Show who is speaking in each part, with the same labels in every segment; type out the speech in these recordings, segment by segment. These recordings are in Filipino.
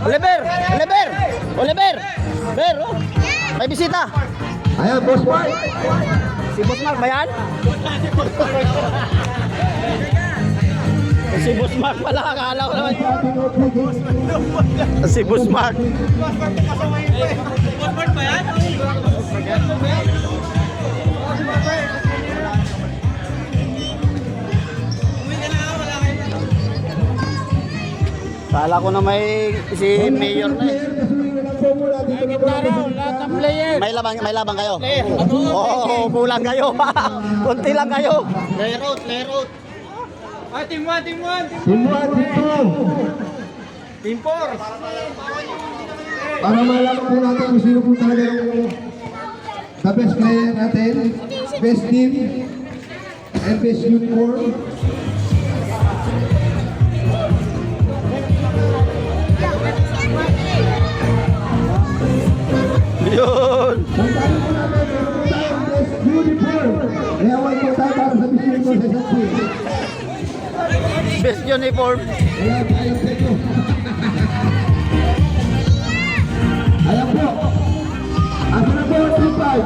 Speaker 1: Oliver! Oliver! Oliver! Ber, oh. May bisita.
Speaker 2: Ayan, Boss Mark.
Speaker 1: Si Boss Mark ba yan? Si Boss Mark pala, akala ko naman. Si Boss Mark.
Speaker 3: Boss Mark ba yan?
Speaker 1: Kala ko na may si Mayor na eh. May labang kayo. Oo, kulang kayo. Kunti lang kayo. Play route.
Speaker 3: Ah, team 1, team 1.
Speaker 2: Team 1, Team 2.
Speaker 3: Team 4.
Speaker 2: Para malaman po natin kung sino po talaga yung the best player natin, best team, and best uniform.
Speaker 1: Yun.
Speaker 2: Puntahan po natin ang best uniform. Kaya huwag po tayo para sa best uniform sa isang team.
Speaker 1: Best uniform.
Speaker 2: Ayan, ayan sa inyo. Ayan po. Asa na po, Team 5.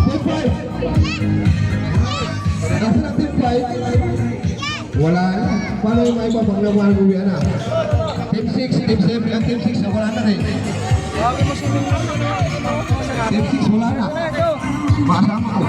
Speaker 2: Team 5. Asa na Team 5? Wala na. Paano yung iba pag nabuhan na? Team 6, Team 7, at Team 6 wala na rin. Team 6 wala na. Masama ko.